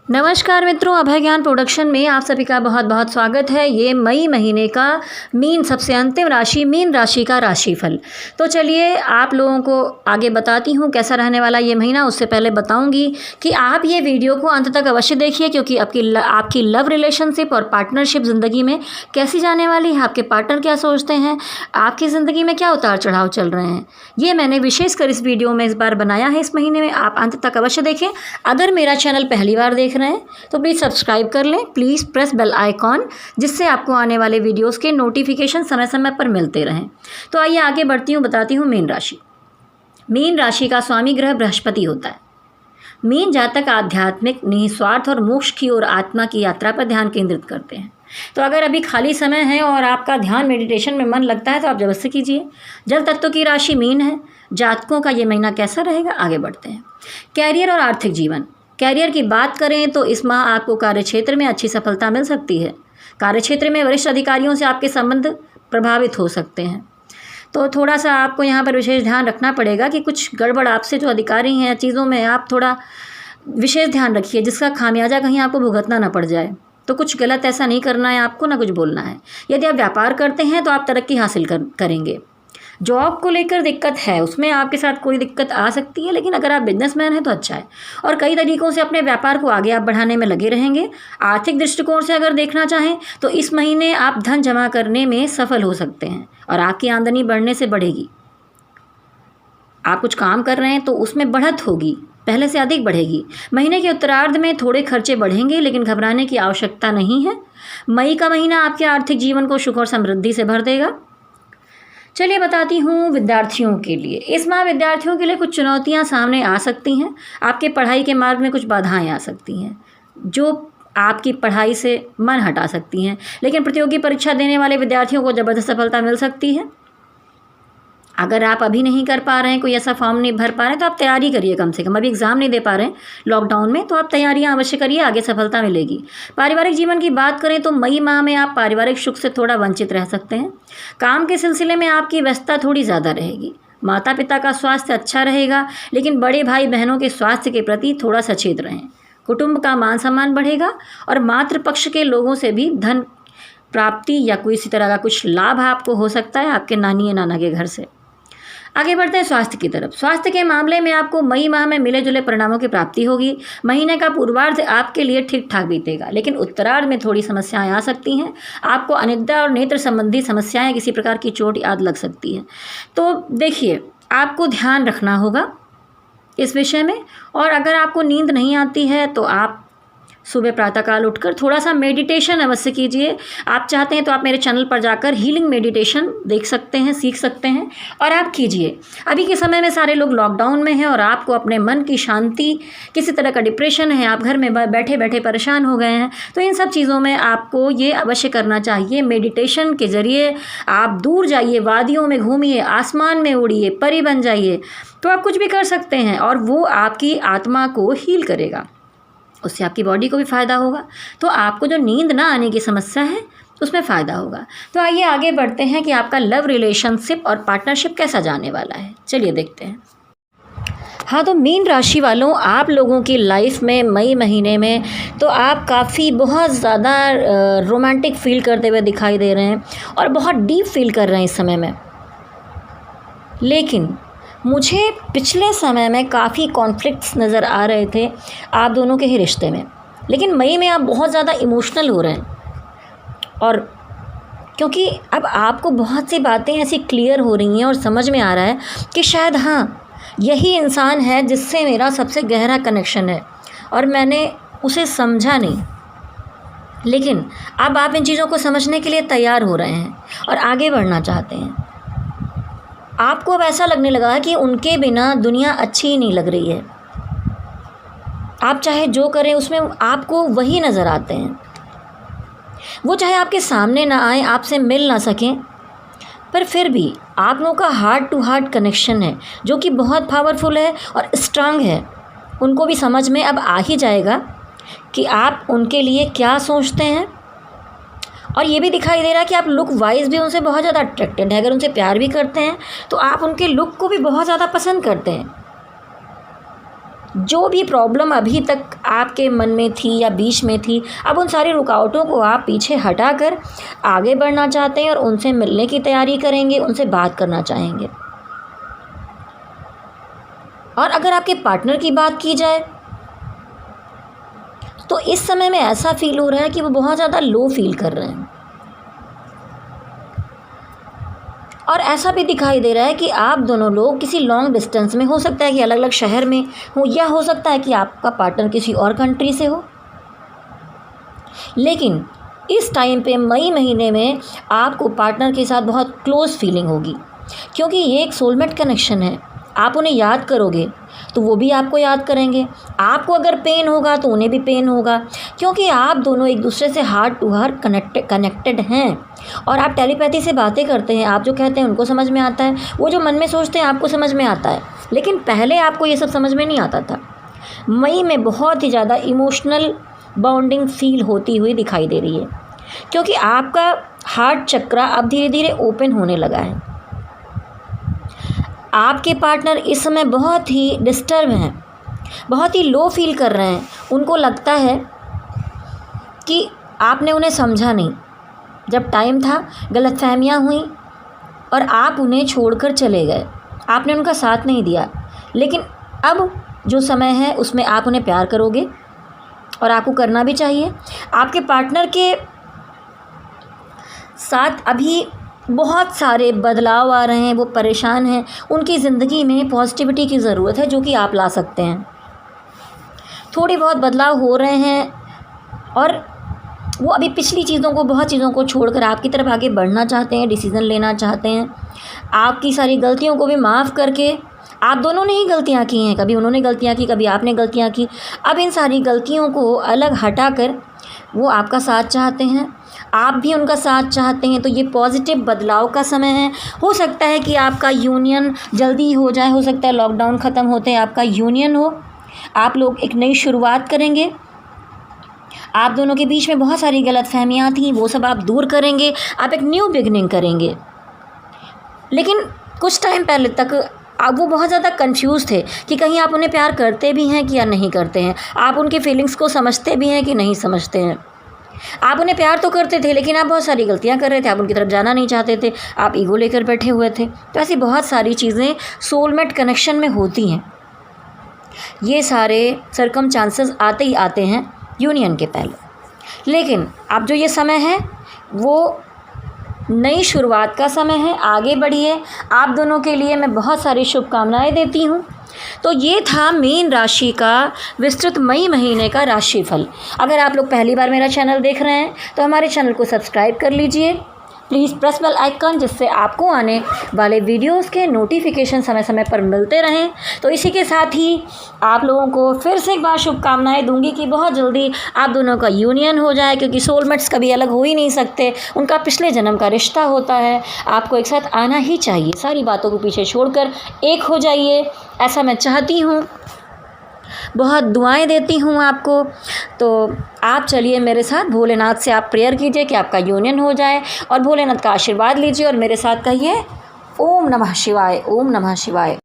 नमस्कार मित्रों, अभय ज्ञान प्रोडक्शन में आप सभी का बहुत बहुत स्वागत है। ये मई महीने का सबसे अंतिम राशि मीन राशि का राशिफल। तो चलिए आप लोगों को आगे बताती हूँ कैसा रहने वाला ये महीना। उससे पहले बताऊँगी कि आप ये वीडियो को अंत तक अवश्य देखिए, क्योंकि आपकी लव रिलेशनशिप और पार्टनरशिप ज़िंदगी में कैसी जाने वाली है, आपके पार्टनर क्या सोचते हैं, आपकी ज़िंदगी में क्या उतार चढ़ाव चल रहे हैं, ये मैंने विशेषकर इस वीडियो में इस बार बनाया है इस महीने में। आप अंत तक अवश्य देखें। अगर मेरा चैनल पहली बार देख रहे हैं तो प्लीज़ सब्सक्राइब कर लें, प्लीज़ प्रेस बेल आइकॉन, जिससे आपको आने वाले वीडियोस के नोटिफिकेशन समय समय पर मिलते रहें। तो आइए आगे बढ़ती हूँ, बताती हूँ मीन राशि। मीन राशि का स्वामी ग्रह बृहस्पति होता है। मीन जातक आध्यात्मिक, निस्वार्थ और मोक्ष की ओर आत्मा की यात्रा पर ध्यान केंद्रित करते हैं। तो अगर अभी खाली समय है और आपका ध्यान मेडिटेशन में मन लगता है तो आप जबरदस्ती कीजिए। जल तत्व की राशि मीन है। जातकों का ये महीना कैसा रहेगा, आगे बढ़ते हैं। कैरियर और आर्थिक जीवन। कैरियर की बात करें तो इस माह आपको कार्यक्षेत्र में अच्छी सफलता मिल सकती है। कार्यक्षेत्र में वरिष्ठ अधिकारियों से आपके संबंध प्रभावित हो सकते हैं, तो थोड़ा सा आपको यहाँ पर विशेष ध्यान रखना पड़ेगा कि कुछ गड़बड़ आपसे जो अधिकारी हैं चीज़ों में आप थोड़ा विशेष ध्यान रखिए, जिसका खामियाजा कहीं आपको भुगतना ना पड़ जाए। तो कुछ गलत ऐसा नहीं करना है आपको, ना कुछ बोलना है। यदि आप व्यापार करते हैं तो आप तरक्की हासिल करेंगे। जॉब को लेकर दिक्कत है, उसमें आपके साथ कोई दिक्कत आ सकती है, लेकिन अगर आप बिजनेसमैन हैं तो अच्छा है और कई तरीक़ों से अपने व्यापार को आगे आप बढ़ाने में लगे रहेंगे। आर्थिक दृष्टिकोण से अगर देखना चाहें तो इस महीने आप धन जमा करने में सफल हो सकते हैं और आपकी आमदनी बढ़ने से बढ़ेगी। आप कुछ काम कर रहे हैं तो उसमें बढ़त होगी, पहले से अधिक बढ़ेगी। महीने के उत्तरार्ध में थोड़े खर्चे बढ़ेंगे, लेकिन घबराने की आवश्यकता नहीं है। मई का महीना आपके आर्थिक जीवन को सुख और समृद्धि से भर देगा। चलिए बताती हूँ विद्यार्थियों के लिए। इस माह विद्यार्थियों के लिए कुछ चुनौतियाँ सामने आ सकती हैं। आपके पढ़ाई के मार्ग में कुछ बाधाएं आ सकती हैं जो आपकी पढ़ाई से मन हटा सकती हैं, लेकिन प्रतियोगी परीक्षा देने वाले विद्यार्थियों को ज़बरदस्त सफलता मिल सकती है। अगर आप अभी नहीं कर पा रहे हैं, कोई ऐसा फॉर्म नहीं भर पा रहे हैं, तो आप तैयारी करिए। कम से कम अभी एग्ज़ाम नहीं दे पा रहे हैं लॉकडाउन में, तो आप तैयारियां अवश्य करिए, आगे सफलता मिलेगी। पारिवारिक जीवन की बात करें तो मई माह में आप पारिवारिक सुख से थोड़ा वंचित रह सकते हैं। काम के सिलसिले में आपकी व्यस्तता थोड़ी ज़्यादा रहेगी। माता पिता का स्वास्थ्य अच्छा रहेगा, लेकिन बड़े भाई बहनों के स्वास्थ्य के प्रति थोड़ा सचेत रहें। कुटुंब का मान सम्मान बढ़ेगा और मातृ पक्ष के लोगों से भी धन प्राप्ति या कोई इसी तरह का कुछ लाभ आपको हो सकता है आपके नानी या नाना के घर से। आगे बढ़ते हैं स्वास्थ्य की तरफ। स्वास्थ्य के मामले में आपको मई माह में मिले जुले परिणामों की प्राप्ति होगी। महीने का पूर्वार्ध आपके लिए ठीक ठाक बीतेगा, लेकिन उत्तरार्ध में थोड़ी समस्याएं आ सकती हैं। आपको अनिद्रा और नेत्र संबंधी समस्याएं, किसी प्रकार की चोट आदि लग सकती है। तो देखिए, आपको ध्यान रखना होगा इस विषय में। और अगर आपको नींद नहीं आती है तो आप सुबह प्रातःकाल उठकर थोड़ा सा मेडिटेशन अवश्य कीजिए। आप चाहते हैं तो आप मेरे चैनल पर जाकर हीलिंग मेडिटेशन देख सकते हैं, सीख सकते हैं और आप कीजिए। अभी के समय में सारे लोग लॉकडाउन में हैं और आपको अपने मन की शांति, किसी तरह का डिप्रेशन है, आप घर में बैठे बैठे परेशान हो गए हैं, तो इन सब चीज़ों में आपको ये अवश्य करना चाहिए। मेडिटेशन के ज़रिए आप दूर जाइए, वादियों में घूमिए, आसमान में उड़िए, परी बन जाइए, तो आप कुछ भी कर सकते हैं और वो आपकी आत्मा को हील करेगा। उससे आपकी बॉडी को भी फ़ायदा होगा। तो आपको जो नींद ना आने की समस्या है उसमें फ़ायदा होगा। तो आइए आगे बढ़ते हैं कि आपका लव रिलेशनशिप और पार्टनरशिप कैसा जाने वाला है। चलिए देखते हैं। हाँ, तो मीन राशि वालों, आप लोगों की लाइफ में मई महीने में तो आप काफ़ी बहुत ज़्यादा रोमांटिक फील करते हुए दिखाई दे रहे हैं और बहुत डीप फील कर रहे हैं इस समय में। लेकिन मुझे पिछले समय में काफ़ी कॉन्फ्लिक्ट्स नज़र आ रहे थे आप दोनों के ही रिश्ते में, लेकिन मई में आप बहुत ज़्यादा इमोशनल हो रहे हैं। और क्योंकि अब आपको बहुत सी बातें ऐसी क्लियर हो रही हैं और समझ में आ रहा है कि शायद हाँ, यही इंसान है जिससे मेरा सबसे गहरा कनेक्शन है और मैंने उसे समझा नहीं। लेकिन अब आप इन चीज़ों को समझने के लिए तैयार हो रहे हैं और आगे बढ़ना चाहते हैं। आपको अब ऐसा लगने लगा है कि उनके बिना दुनिया अच्छी ही नहीं लग रही है। आप चाहे जो करें उसमें आपको वही नज़र आते हैं। वो चाहे आपके सामने ना आए, आपसे मिल ना सकें, पर फिर भी आप लोगों का हार्ट टू हार्ट कनेक्शन है जो कि बहुत पावरफुल है और स्ट्रांग है। उनको भी समझ में अब आ ही जाएगा कि आप उनके लिए क्या सोचते हैं। और ये भी दिखाई दे रहा है कि आप लुक वाइज भी उनसे बहुत ज़्यादा अट्रैक्टेड है। अगर उनसे प्यार भी करते हैं तो आप उनके लुक को भी बहुत ज़्यादा पसंद करते हैं। जो भी प्रॉब्लम अभी तक आपके मन में थी या बीच में थी, अब उन सारी रुकावटों को आप पीछे हटाकर आगे बढ़ना चाहते हैं और उनसे मिलने की तैयारी करेंगे, उनसे बात करना चाहेंगे। और अगर आपके पार्टनर की बात की जाए तो इस समय में ऐसा फील हो रहा है कि वो बहुत ज़्यादा लो फील कर रहे हैं, और ऐसा भी दिखाई दे रहा है कि आप दोनों लोग किसी लॉन्ग डिस्टेंस में, हो सकता है कि अलग अलग शहर में हो, या हो सकता है कि आपका पार्टनर किसी और कंट्री से हो। लेकिन इस टाइम पे मई महीने में आपको पार्टनर के साथ बहुत क्लोज़ फीलिंग होगी, क्योंकि ये एक सोलमेट कनेक्शन है। आप उन्हें याद करोगे तो वो भी आपको याद करेंगे, आपको अगर पेन होगा तो उन्हें भी पेन होगा, क्योंकि आप दोनों एक दूसरे से हार्ट टू हार्ट कनेक्टेड हैं। और आप टेलीपैथी से बातें करते हैं, आप जो कहते हैं उनको समझ में आता है, वो जो मन में सोचते हैं आपको समझ में आता है। लेकिन पहले आपको ये सब समझ में नहीं आता था। मई में बहुत ही ज़्यादा इमोशनल बॉन्डिंग फील होती हुई दिखाई दे रही है, क्योंकि आपका हार्ट चक्र अब धीरे धीरे ओपन होने लगा है। आपके पार्टनर इस समय बहुत ही डिस्टर्ब हैं, बहुत ही लो फील कर रहे हैं। उनको लगता है कि आपने उन्हें समझा नहीं, जब टाइम था गलतफहमियां हुई और आप उन्हें छोड़कर चले गए, आपने उनका साथ नहीं दिया। लेकिन अब जो समय है उसमें आप उन्हें प्यार करोगे, और आपको करना भी चाहिए। आपके पार्टनर के साथ अभी बहुत सारे बदलाव आ रहे हैं, वो परेशान हैं, उनकी ज़िंदगी में पॉजिटिविटी की ज़रूरत है जो कि आप ला सकते हैं। थोड़ी बहुत बदलाव हो रहे हैं और वो अभी पिछली चीज़ों को, बहुत चीज़ों को छोड़कर आपकी तरफ आगे बढ़ना चाहते हैं, डिसीज़न लेना चाहते हैं। आपकी सारी गलतियों को भी माफ़ करके, आप दोनों ने ही गलतियाँ की हैं, कभी उन्होंने गलतियाँ की, कभी आपने गलतियाँ की। अब इन सारी गलतियों को अलग हटाकर वो आपका साथ चाहते हैं, आप भी उनका साथ चाहते हैं। तो ये पॉजिटिव बदलाव का समय है। हो सकता है कि आपका यूनियन जल्दी हो जाए, हो सकता है लॉकडाउन ख़त्म होते हैं आपका यूनियन हो, आप लोग एक नई शुरुआत करेंगे। आप दोनों के बीच में बहुत सारी गलतफहमियां थी, वो सब आप दूर करेंगे, आप एक न्यू बिगनिंग करेंगे। लेकिन कुछ टाइम पहले तक अब वो बहुत ज़्यादा कंफ्यूज थे कि कहीं आप उन्हें प्यार करते भी हैं कि या नहीं करते हैं, आप उनकी फीलिंग्स को समझते भी हैं कि नहीं समझते हैं। आप उन्हें प्यार तो करते थे, लेकिन आप बहुत सारी गलतियां कर रहे थे, आप उनकी तरफ जाना नहीं चाहते थे, आप ईगो लेकर बैठे हुए थे। तो ऐसी बहुत सारी चीज़ें सोलमेट कनेक्शन में होती हैं। ये सारे सर्कमस्टांसेस आते ही आते हैं यूनियन के पहले। लेकिन अब जो ये समय है वो नई शुरुआत का समय है, आगे बढ़िए। आप दोनों के लिए मैं बहुत सारी शुभकामनाएं देती हूँ। तो ये था मीन राशि का विस्तृत मई महीने का राशिफल। अगर आप लोग पहली बार मेरा चैनल देख रहे हैं तो हमारे चैनल को सब्सक्राइब कर लीजिए। प्लीज़ प्रेस बेल आइकन, जिससे आपको आने वाले वीडियोस के नोटिफिकेशन समय समय पर मिलते रहें। तो इसी के साथ ही आप लोगों को फिर से एक बार शुभकामनाएं दूंगी कि बहुत जल्दी आप दोनों का यूनियन हो जाए, क्योंकि सोलमेट्स कभी अलग हो ही नहीं सकते, उनका पिछले जन्म का रिश्ता होता है। आपको एक साथ आना ही चाहिए, सारी बातों को पीछे छोड़कर एक हो जाइए, ऐसा मैं चाहती हूँ। बहुत दुआएं देती हूँ आपको। तो आप चलिए मेरे साथ भोलेनाथ से आप प्रेयर कीजिए कि आपका यूनियन हो जाए, और भोलेनाथ का आशीर्वाद लीजिए और मेरे साथ कहिए ओम नमः शिवाय, ओम नमः शिवाय।